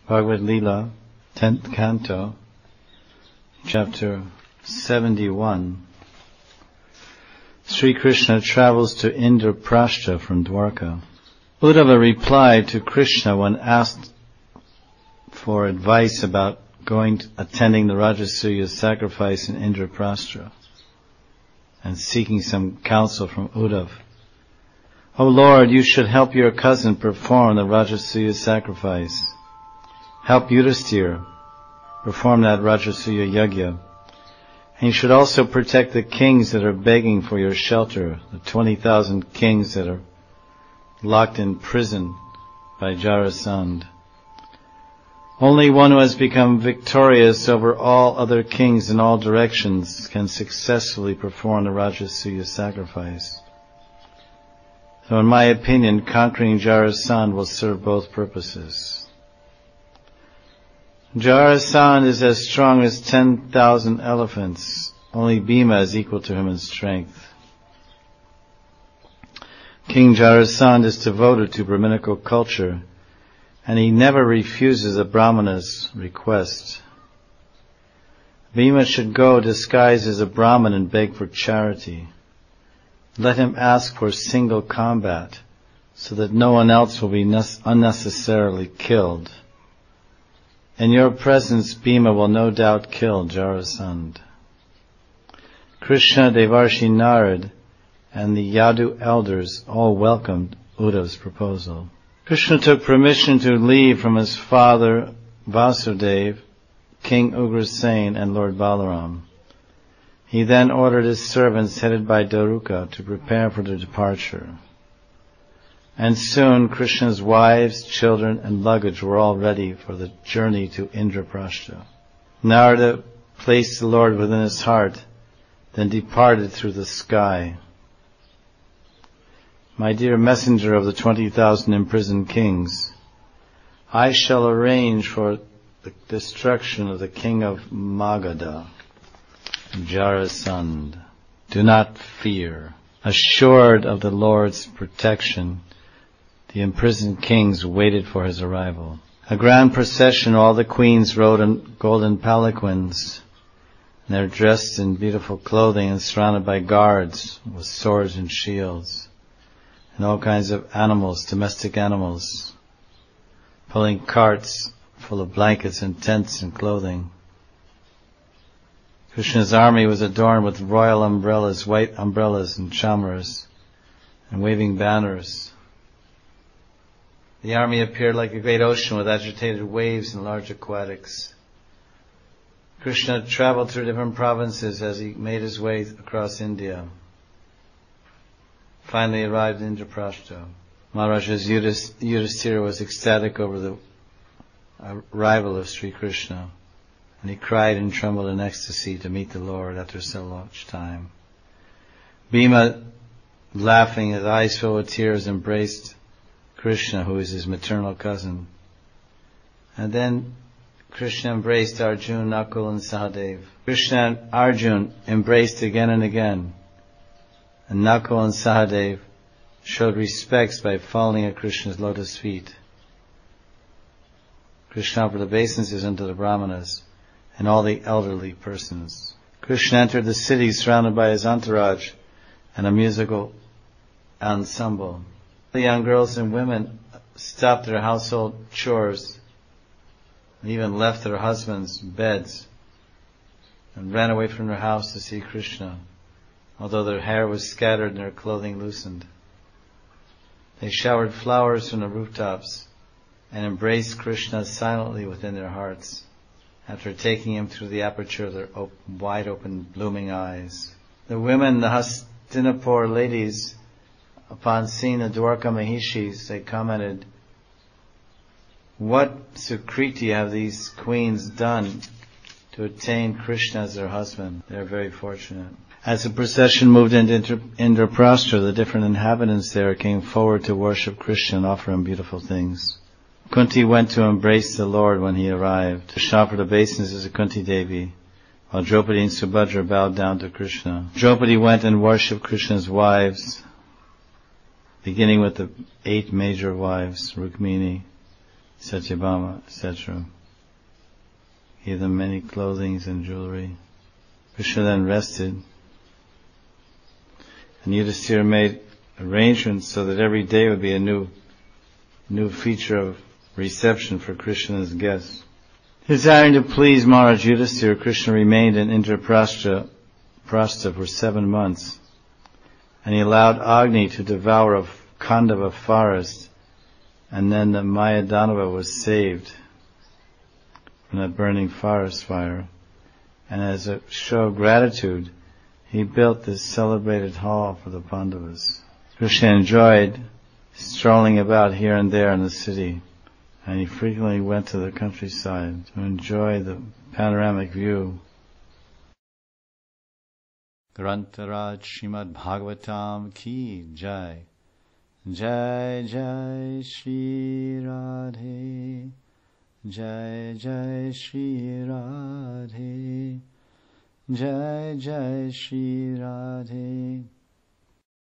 Bhagavad Leela, 10th Canto, Chapter 71. Sri Krishna travels to Indraprastha from Dwarka. Uddhava replied to Krishna when asked for advice about attending the Rajasuya sacrifice in Indraprastha and seeking some counsel from Uddhava. O Lord, you should help your cousin perform the Rajasuya sacrifice. Help Yudhisthira perform that Rajasuya yajna. And you should also protect the kings that are begging for your shelter, the 20,000 kings that are locked in prison by Jarasandha. Only one who has become victorious over all other kings in all directions can successfully perform the Rajasuya sacrifice. So in my opinion, conquering Jarasandha will serve both purposes. Jarasandha is as strong as 10,000 elephants. Only Bhima is equal to him in strength. King Jarasandha is devoted to Brahminical culture, and he never refuses a Brahmana's request. Bhima should go disguised as a Brahmin and beg for charity. Let him ask for single combat, so that no one else will be unnecessarily killed. In your presence, Bhima will no doubt kill Jarasandha. Krishna, Devarshi Narad, and the Yadu elders all welcomed Uddhava's proposal. Krishna took permission to leave from his father Vasudeva, King Ugrasen, and Lord Balaram. He then ordered his servants headed by Daruka to prepare for the departure. And soon Krishna's wives, children, and luggage were all ready for the journey to Indraprastha. Narada placed the Lord within his heart, then departed through the sky. My dear messenger of the 20,000 imprisoned kings, I shall arrange for the destruction of the king of Magadha, Jarasandha. Do not fear. Assured of the Lord's protection, the imprisoned kings waited for his arrival. A grand procession, all the queens rode on golden palanquins. They're dressed in beautiful clothing and surrounded by guards with swords and shields, and all kinds of animals, domestic animals, pulling carts full of blankets and tents and clothing. Krishna's army was adorned with royal umbrellas, white umbrellas and chamaras, and waving banners. The army appeared like a great ocean with agitated waves and large aquatics. Krishna traveled through different provinces as he made his way across India. Finally arrived in Indraprastha. Maharaja's Yudhisthira was ecstatic over the arrival of Sri Krishna, and he cried and trembled in ecstasy to meet the Lord after so much time. Bhima, laughing, his eyes filled with tears, embraced Krishna, who is his maternal cousin. And then Krishna embraced Arjuna, Nakul, and Sahadev. Krishna and Arjuna embraced again and again, and Nakul and Sahadev showed respects by falling at Krishna's lotus feet. Krishna offered obeisances unto the Brahmanas and all the elderly persons. Krishna entered the city surrounded by his entourage and a musical ensemble. The young girls and women stopped their household chores and even left their husbands' beds and ran away from their house to see Krishna, although their hair was scattered and their clothing loosened. They showered flowers from the rooftops and embraced Krishna silently within their hearts, after taking him through the aperture of their wide open blooming eyes. The women, the Hastinapur ladies, upon seeing the Dwarka Mahishis, they commented, "What Sukriti have these queens done to attain Krishna as their husband? They are very fortunate." As the procession moved into Indraprastha, the different inhabitants there came forward to worship Krishna and offer him beautiful things. Kunti went to embrace the Lord when he arrived. Krishna offered obeisances to Kunti Devi, while Draupadi and Subhadra bowed down to Krishna. Draupadi went and worshipped Krishna's wives, beginning with the 8 major wives, Rukmini, Satyabhama, etc. He gave them many clothings and jewelry. Krishna then rested, and Yudhisthira made arrangements so that every day would be a new feature of reception for Krishna's guests. Desiring to please Maharaj Yudhisthira, Krishna remained in Indraprastha for 7 months, and he allowed Agni to devour a Khandava forest, and then the Mayadanava was saved from that burning forest fire. And as a show of gratitude, he built this celebrated hall for the Pandavas. Krishna enjoyed strolling about here and there in the city, and he frequently went to the countryside to enjoy the panoramic view. Grantaraj Srimad Bhagavatam Ki Jai. Jai Jai Shri Radhe. Jai Jai Shri Radhe. Jai Jai Shri Radhe.